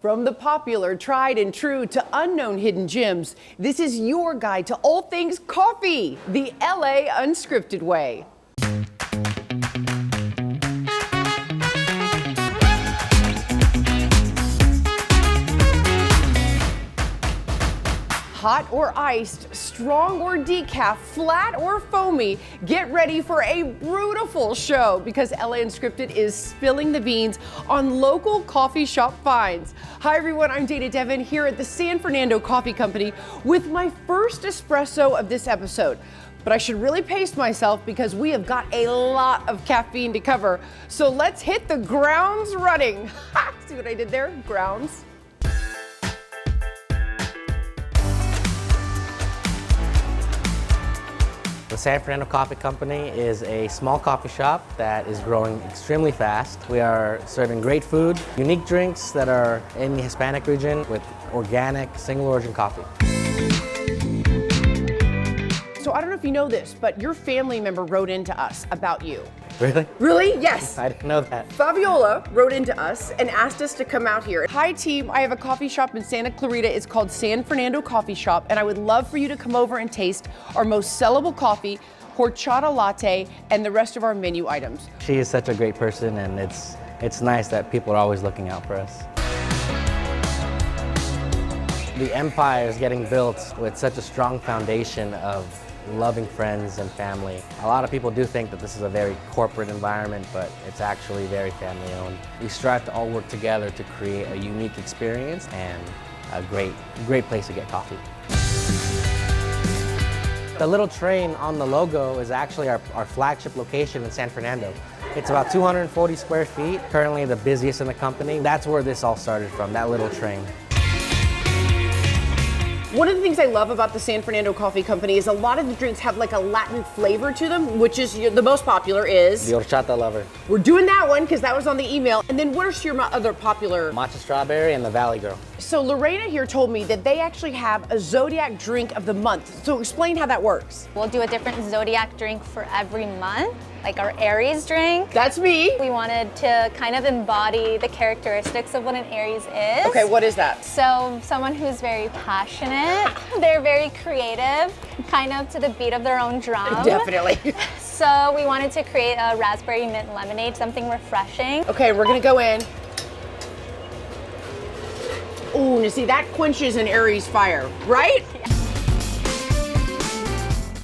From the popular, tried and true to unknown hidden gems, this is your guide to all things coffee, the LA Unscripted way. Hot or iced, strong or decaf, flat or foamy, get ready for a brutal show because LA Unscripted is spilling the beans on local coffee shop finds. Hi everyone, I'm Dana Devin here at the San Fernando Coffee Company with my first espresso of this episode. But I should really pace myself because we have got a lot of caffeine to cover. So let's hit the grounds running. See what I did there? Grounds. The San Fernando Coffee Company is a small coffee shop that is growing extremely fast. We are serving great food, unique drinks that are in the Hispanic region with organic, single origin coffee. So I don't know if you know this, but your family member wrote into us about you. Really? Really? Yes. I didn't know that. Fabiola wrote into us and asked us to come out here. Hi team, I have a coffee shop in Santa Clarita. It's called San Fernando Coffee Shop, and I would love for you to come over and taste our most sellable coffee, horchata latte, and the rest of our menu items. She is such a great person, and it's nice that people are always looking out for us. The empire is getting built with such a strong foundation of loving friends and family. A lot of people do think that this is a very corporate environment, but it's actually very family owned. We strive to all work together to create a unique experience and a great place to get coffee. The little train on the logo is actually our flagship location in San Fernando. It's about 240 square feet, currently the busiest in the company. That's where this all started from, that little train. One of the things I love about the San Fernando Coffee Company is a lot of the drinks have like a Latin flavor to them, which is the most popular is... The horchata lover. We're doing that one because that was on the email. And then what are your other popular... Matcha strawberry and the Valley Girl. So Lorena here told me that they actually have a Zodiac drink of the month. So explain how that works. We'll do a different Zodiac drink for every month, like our Aries drink. That's me. We wanted to kind of embody the characteristics of what an Aries is. Okay, what is that? So someone who's very passionate, they're very creative, kind of to the beat of their own drum. Definitely. So we wanted to create a raspberry mint lemonade, something refreshing. Okay, we're gonna go in. Ooh, now see, that quenches an Aries fire, right? Yeah.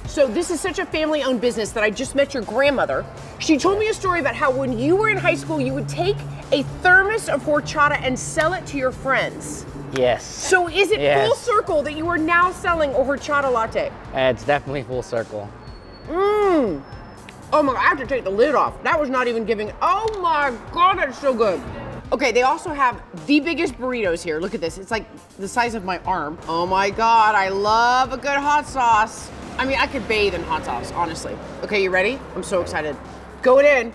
So this is such a family-owned business that I just met your grandmother. She told me a story about how when you were in high school, you would take a thermos of horchata and sell it to your friends. Yes. So is it full circle that you are now selling a horchata latte? It's definitely full circle. Mmm. Oh my God, I have to take the lid off. That was not even giving, oh my God, that's so good. Okay, they also have the biggest burritos here. Look at this, it's like the size of my arm. Oh my God, I love a good hot sauce. I mean, I could bathe in hot sauce, honestly. Okay, you ready? I'm so excited. Going in.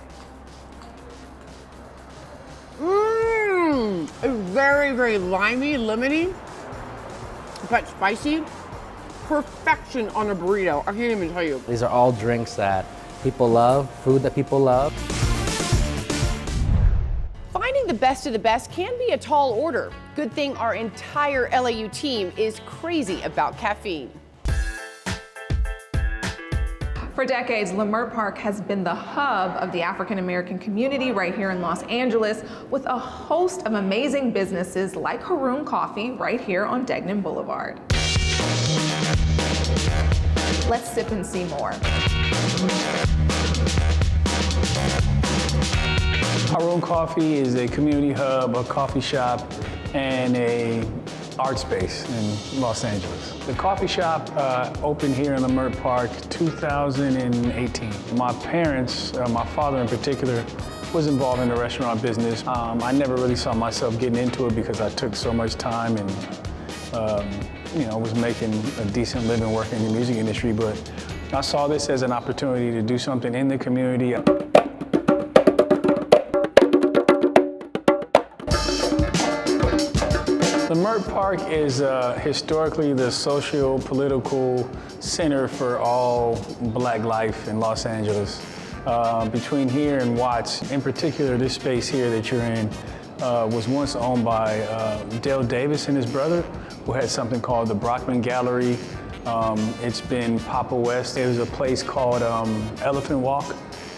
Mmm, it's very, very limey, lemony, but spicy. Perfection on a burrito, I can't even tell you. These are all drinks that people love, food that people love. Finding the best of the best can be a tall order. Good thing our entire LAU team is crazy about caffeine. For decades, Leimert Park has been the hub of the African American community right here in Los Angeles, with a host of amazing businesses like Haroon Coffee right here on Degnan Boulevard. Let's sip and see more. Haroon Coffee is a community hub, a coffee shop, and a art space in Los Angeles. The coffee shop opened here in Leimert Park 2018. My parents, my father in particular, was involved in the restaurant business. I never really saw myself getting into it because I took so much time and was making a decent living working in the music industry, but I saw this as an opportunity to do something in the community. Leimert Park is historically the socio-political center for all Black life in Los Angeles. Between here and Watts, in particular this space here that you're in, was once owned by Dale Davis and his brother, who had something called the Brockman Gallery. It's been Papa West. There was a place called Elephant Walk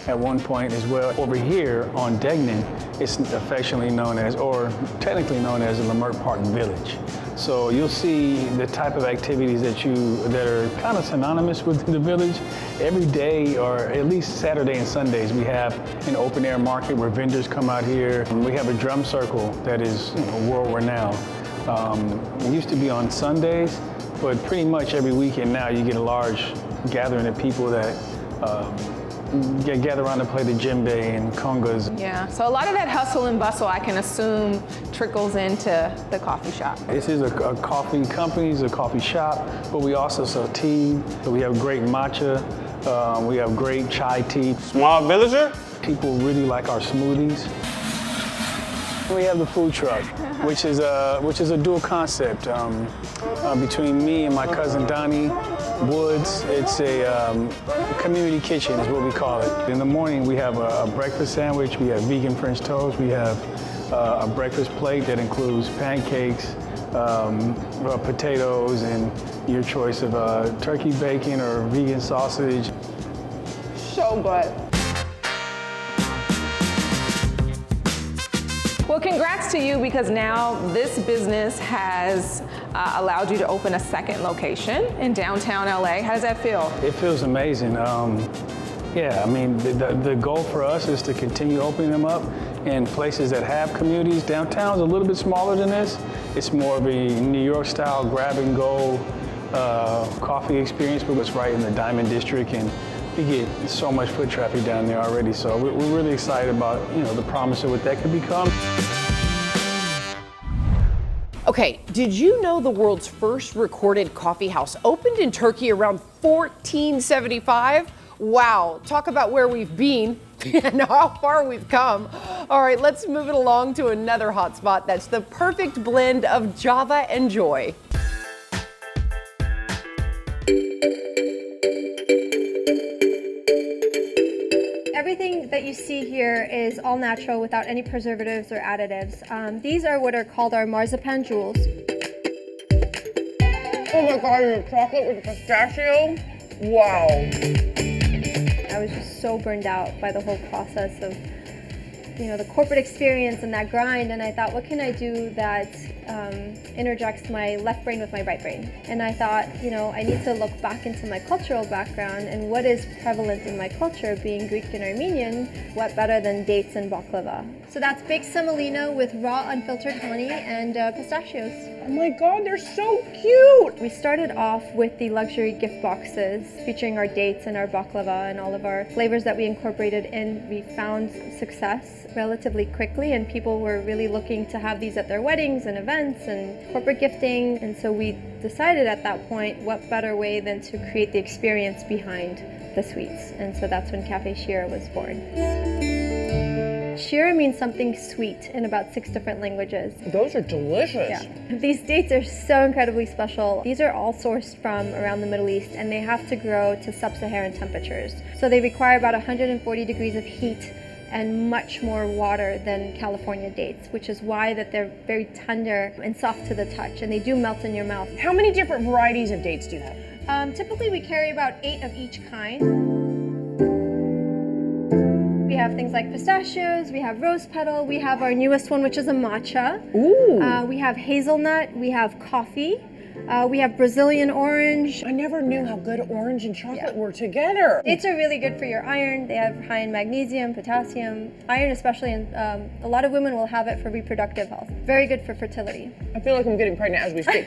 at one point as well. Over here on Degnan, it's affectionately known as, or technically known as, the Leimert Park Village. So you'll see the type of activities that are kind of synonymous with the village. Every day, or at least Saturday and Sundays, we have an open air market where vendors come out here. We have a drum circle that is world renowned. It used to be on Sundays, but pretty much every weekend now you get a large gathering of people that gather around to play the djembe and congas. Yeah, so a lot of that hustle and bustle, I can assume, trickles into the coffee shop. This is a coffee company, it's a coffee shop, but we also sell tea. So we have great matcha, we have great chai tea. Small villager? People really like our smoothies. We have the food truck, which is a dual concept between me and my cousin Donnie Woods. It's a community kitchen is what we call it. In the morning we have a breakfast sandwich, we have vegan French toast, we have a breakfast plate that includes pancakes, potatoes, and your choice of turkey bacon or vegan sausage. So good. Well, congrats to you, because now this business has allowed you to open a second location in downtown LA. How does that feel? It feels amazing. Yeah, I mean, the goal for us is to continue opening them up in places that have communities. Downtown's a little bit smaller than this. It's more of a New York style grab and go coffee experience, but it's right in the Diamond District, and we get so much foot traffic down there already. So we're really excited about the promise of what that could become. Okay, did you know the world's first recorded coffee house opened in Turkey around 1475? Wow, talk about where we've been and how far we've come. All right, let's move it along to another hotspot that's the perfect blend of Java and joy. Everything that you see here is all natural without any preservatives or additives. These are what are called our marzipan jewels. Oh my God, the chocolate with the pistachio? Wow. I was just so burned out by the whole process of, the corporate experience and that grind, and I thought, what can I do that interjects my left brain with my right brain? And I thought, I need to look back into my cultural background and what is prevalent in my culture, being Greek and Armenian. What better than dates and baklava? So that's baked semolina with raw unfiltered honey and pistachios. Oh my God, they're so cute. We started off with the luxury gift boxes featuring our dates and our baklava and all of our flavors that we incorporated in. We found success relatively quickly, and people were really looking to have these at their weddings and events and corporate gifting. And so we decided at that point, what better way than to create the experience behind the sweets. And so that's when Cafe Shira was born. Shira means something sweet in about 6 different languages. Those are delicious. Yeah. These dates are so incredibly special. These are all sourced from around the Middle East, and they have to grow to sub-Saharan temperatures. So they require about 140 degrees of heat and much more water than California dates, which is why that they're very tender and soft to the touch, and they do melt in your mouth. How many different varieties of dates do you have? Typically we carry about 8 of each kind. We have things like pistachios, we have rose petal, we have our newest one, which is a matcha. Ooh. We have hazelnut, we have coffee, we have Brazilian orange. I never knew how good orange and chocolate were together. Dates are really good for your iron. They have high in magnesium, potassium, iron especially, and a lot of women will have it for reproductive health. Very good for fertility. I feel like I'm getting pregnant as we speak.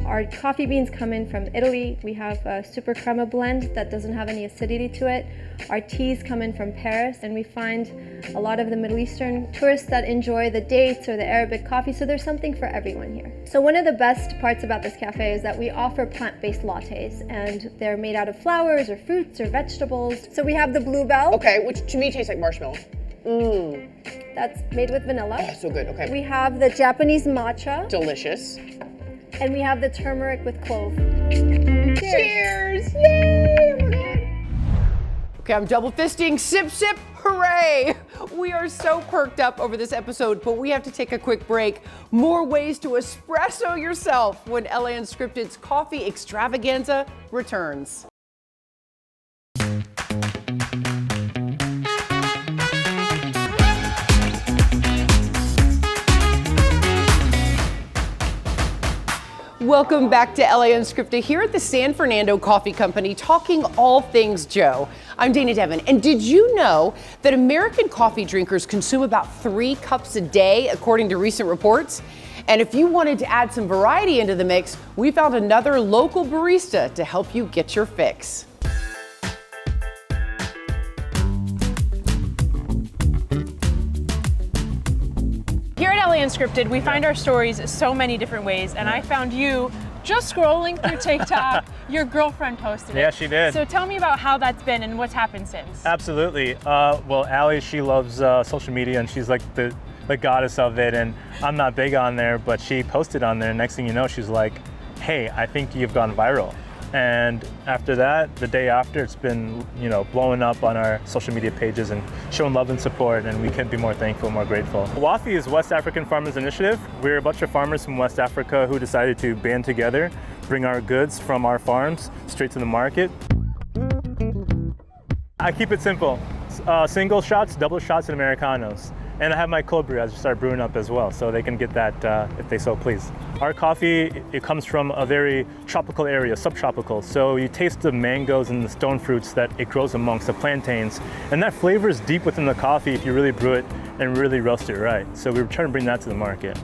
Our coffee beans come in from Italy. We have a super crema blend that doesn't have any acidity to it. Our teas come in from Paris, and we find a lot of the Middle Eastern tourists that enjoy the dates or the Arabic coffee, so there's something for everyone here. So one of the best parts about this cafe is that we offer plant-based lattes, and they're made out of flowers or fruits or vegetables. So we have the Bluebell. Okay, which to me tastes like marshmallow. That's made with vanilla. Oh, so good, okay. We have the Japanese matcha. Delicious. And we have the turmeric with clove. Cheers! Yay! Oh my God. Okay, I'm double fisting. Sip, sip, hooray! We are so perked up over this episode, but we have to take a quick break. More ways to espresso yourself when LA Unscripted's coffee extravaganza returns. Welcome back to LA Unscripted here at the San Fernando Coffee Company, talking all things Joe. I'm Dana Devin, and did you know that American coffee drinkers consume about 3 cups a day, according to recent reports? And if you wanted to add some variety into the mix, we found another local barista to help you get your fix. Here at LA Unscripted, we find our stories so many different ways, and I found you just scrolling through TikTok. Your girlfriend posted it. Yeah, she did. So tell me about how that's been and what's happened since. Absolutely. Well, Allie, she loves social media, and she's like the goddess of it, and I'm not big on there, but she posted on there, and next thing you know, she's like, hey, I think you've gone viral. And after that, the day after, it's been, blowing up on our social media pages and showing love and support, and we couldn't be more thankful, more grateful. WAFI is West African Farmers Initiative. We're a bunch of farmers from West Africa who decided to band together, bring our goods from our farms straight to the market. I keep it simple. Single shots, double shots, and Americanos. And I have my cold brew as we start brewing up as well, so they can get that if they so please. Our coffee, it comes from a very tropical area, subtropical. So you taste the mangoes and the stone fruits that it grows amongst, the plantains. And that flavor is deep within the coffee if you really brew it and really roast it right. So we were trying to bring that to the market.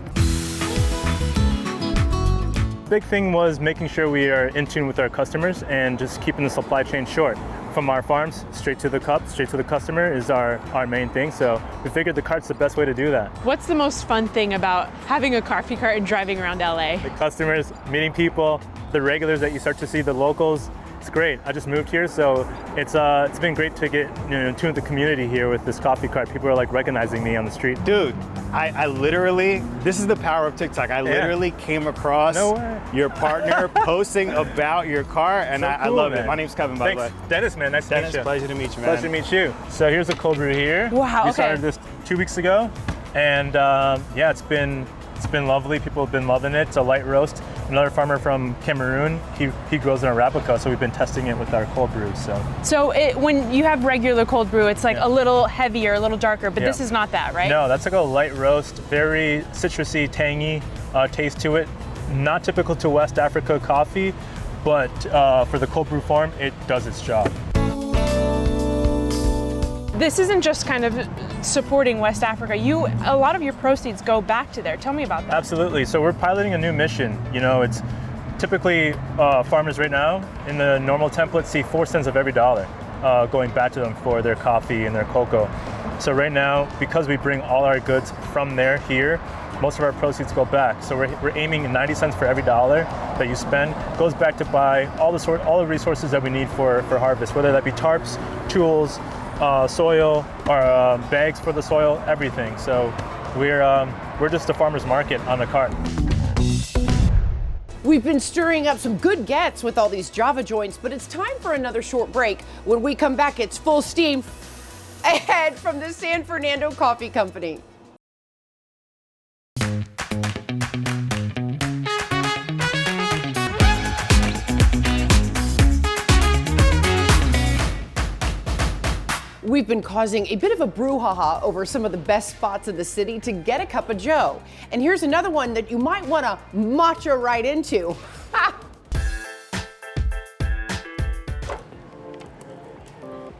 Big thing was making sure we are in tune with our customers and just keeping the supply chain short. From our farms, straight to the cup, straight to the customer is our main thing. So we figured the cart's the best way to do that. What's the most fun thing about having a coffee cart and driving around LA? The customers, meeting people, the regulars that you start to see, the locals. It's great. I just moved here, so it's been great to get in tune with the community here with this coffee cart. People are like recognizing me on the street. Dude, I literally, this is the power of TikTok. I literally came across your partner posting about your car, and So I cool, love man. it. My name's Kevin, by the way. Dennis, man, nice to meet you. Pleasure to meet you, man. Pleasure to meet you. So here's a cold brew here. Wow, We okay. started this 2 weeks ago, and yeah, it's been lovely. People have been loving it. It's a light roast. Another farmer from Cameroon, he grows in Arabica, so we've been testing it with our cold brews. So when you have regular cold brew, it's like a little heavier, a little darker, but this is not that, right? No, that's like a light roast, very citrusy, tangy taste to it. Not typical to West Africa coffee, but for the cold brew farm, it does its job. This isn't just kind of supporting West Africa. A lot of your proceeds go back to there. Tell me about that. Absolutely. So we're piloting a new mission. It's typically farmers right now in the normal template see 4 cents of every dollar going back to them for their coffee and their cocoa. So right now, because we bring all our goods from there here, most of our proceeds go back. So we're aiming 90 cents for every dollar that you spend goes back to buy all the resources that we need for harvest, whether that be tarps, tools, soil, or bags for the soil, everything. So we're just a farmer's market on the cart. We've been stirring up some good gets with all these Java joints, but it's time for another short break. When we come back, it's full steam ahead from the San Fernando Coffee Company. We've been causing a bit of a brouhaha over some of the best spots in the city to get a cup of joe. And here's another one that you might want to matcha right into.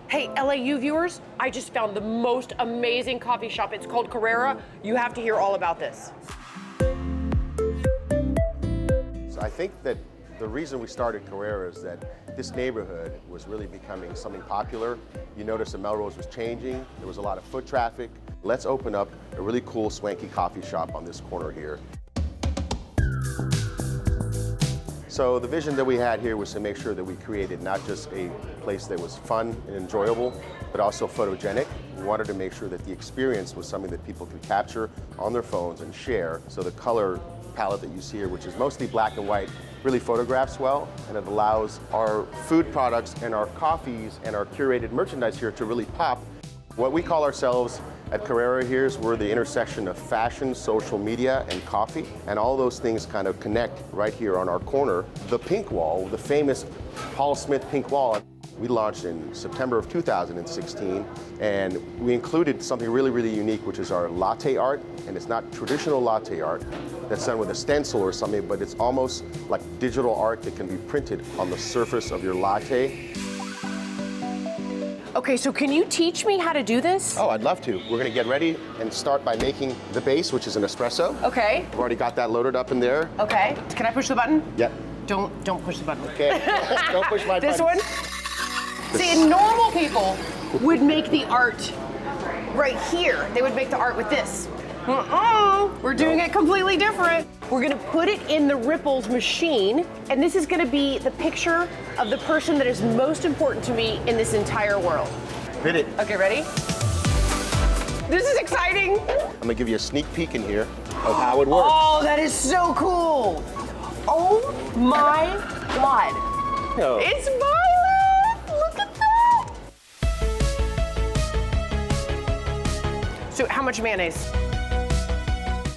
Hey, LAU viewers, I just found the most amazing coffee shop. It's called Carrera. You have to hear all about this. So I think that the reason we started Carrera is that this neighborhood was really becoming something popular. You notice that Melrose was changing. There was a lot of foot traffic. Let's open up a really cool, swanky coffee shop on this corner here. So the vision that we had here was to make sure that we created not just a place that was fun and enjoyable, but also photogenic. We wanted to make sure that the experience was something that people could capture on their phones and share. So the color palette that you see here, which is mostly black and white, really photographs well, and it allows our food products and our coffees and our curated merchandise here to really pop. What we call ourselves at Carrera here is we're the intersection of fashion, social media, and coffee, and all those things kind of connect right here on our corner. The pink wall, the famous Paul Smith pink wall, we launched in September of 2016, and we included something really, really unique, which is our latte art. And it's not traditional latte art that's done with a stencil or something, but it's almost like digital art that can be printed on the surface of your latte. Okay, so can you teach me how to do this? Oh, I'd love to. We're gonna get ready and start by making the base, which is an espresso. Okay. I've already got that loaded up in there. Okay. Can I push the button? Yep. Don't push the button. Okay. Don't push my This button. one? See, normal people would make the art right here. They would make the art with this. We're doing it completely different. We're gonna put it in the Ripples machine, and this is gonna be the picture of the person that is most important to me in this entire world. Hit it. Okay, ready? This is exciting. I'm gonna give you a sneak peek in here of how it works. Oh, that is so cool. Oh my God. Oh. It's violet. Look at that. So how much mayonnaise?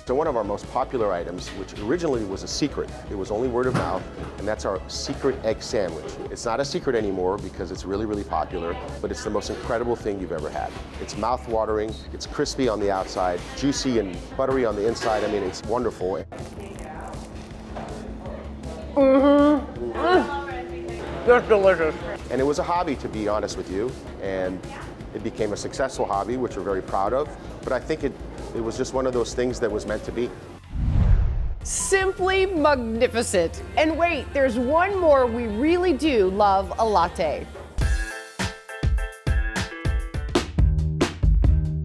So one of our most popular items, which originally was a secret, it was only word of mouth, and that's our secret egg sandwich. It's not a secret anymore because it's really, really popular, but it's the most incredible thing you've ever had. It's mouth-watering, it's crispy on the outside, juicy and buttery on the inside. I mean, it's wonderful. That's delicious. And it was a hobby, to be honest with you, and it became a successful hobby, which we're very proud of, but I think it was just one of those things that was meant to be. Simply magnificent. And wait, there's one more. We really do love a latte.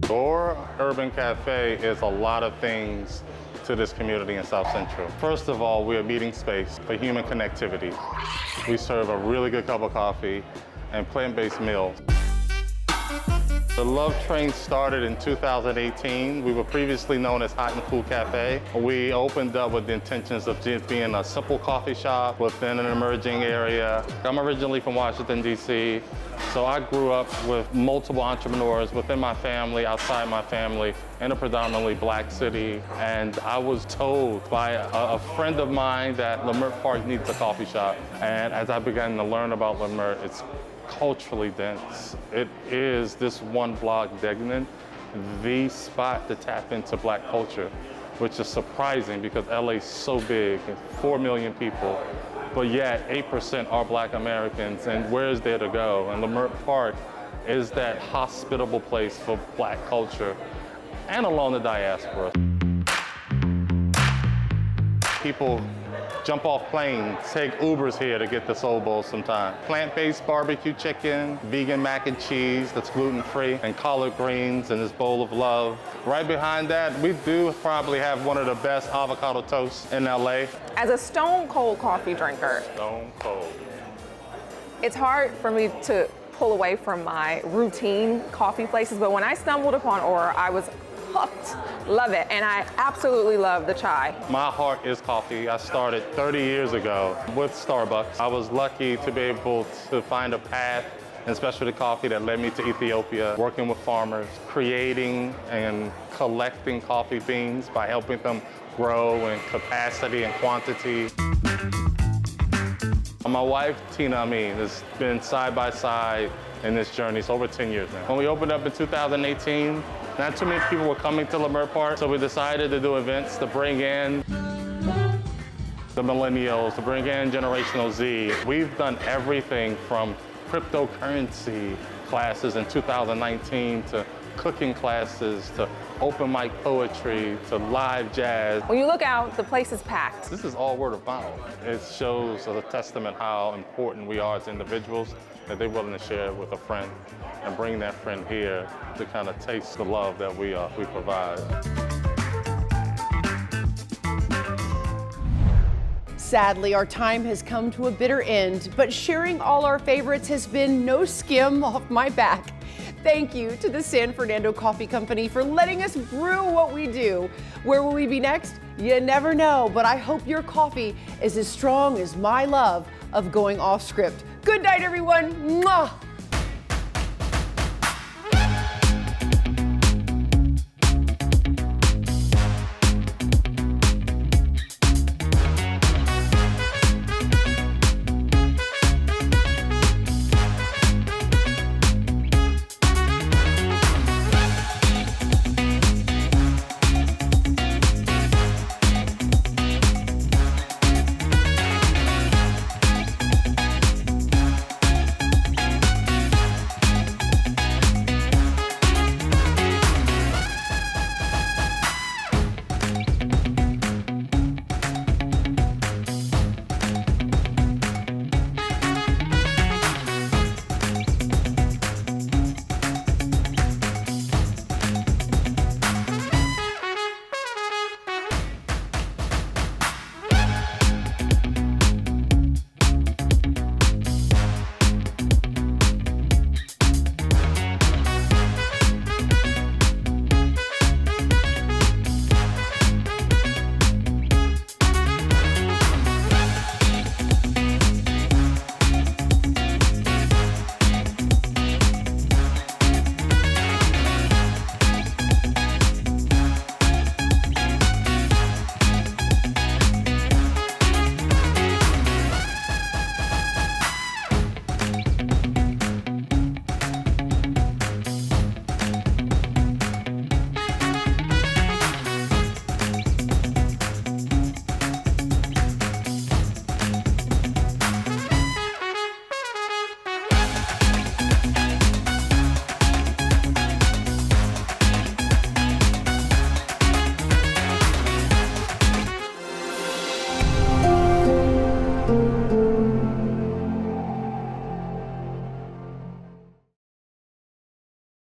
Our Urban Cafe is a lot of things to this community in South Central. First of all, we're a meeting space for human connectivity. We serve a really good cup of coffee and plant-based meals. The Love Train started in 2018. We were previously known as Hot and Cool Cafe. We opened up with the intentions of just being a simple coffee shop within an emerging area. I'm originally from Washington, D.C., so I grew up with multiple entrepreneurs within my family, outside my family, in a predominantly black city. And I was told by a friend of mine that Leimert Park needs a coffee shop. And as I began to learn about Leimert, it's culturally dense. It is this one block, Degnan, the spot to tap into black culture, which is surprising because LA is so big, 4 million people, but yet 8% are black Americans, and where is there to go? And Leimert Park is that hospitable place for black culture and along the diaspora. People jump off planes, take Ubers here to get the Soul Bowl sometime. Plant-based barbecue chicken, vegan mac and cheese that's gluten-free, and collard greens and this bowl of love. Right behind that, we do probably have one of the best avocado toasts in LA. As a stone cold coffee drinker, Stone cold. it's hard for me to pull away from my routine coffee places, but when I stumbled upon Aura, I was hooked. Love it, and I absolutely love the chai. My heart is coffee. I started 30 years ago with Starbucks. I was lucky to be able to find a path in specialty coffee that led me to Ethiopia, working with farmers, creating and collecting coffee beans by helping them grow in capacity and quantity. My wife, Tina Amin, has been side by side in this journey. It's over 10 years now. When we opened up in 2018, not too many people were coming to Leimert Park, so we decided to do events to bring in the millennials, to bring in Generational Z. We've done everything from cryptocurrency classes in 2019 to cooking classes to open mic poetry to live jazz. When you look out, the place is packed. This is all word of mouth. It shows as a testament how important we are as individuals, that they're willing to share it with a friend and bring that friend here to kind of taste the love that we provide. Sadly, our time has come to a bitter end, but sharing all our favorites has been no skim off my back. thank you to the San Fernando Coffee Company for letting us brew what we do. Where will we be next? You never know, but I hope your coffee is as strong as my love of going off script. Good night, everyone. Mwah!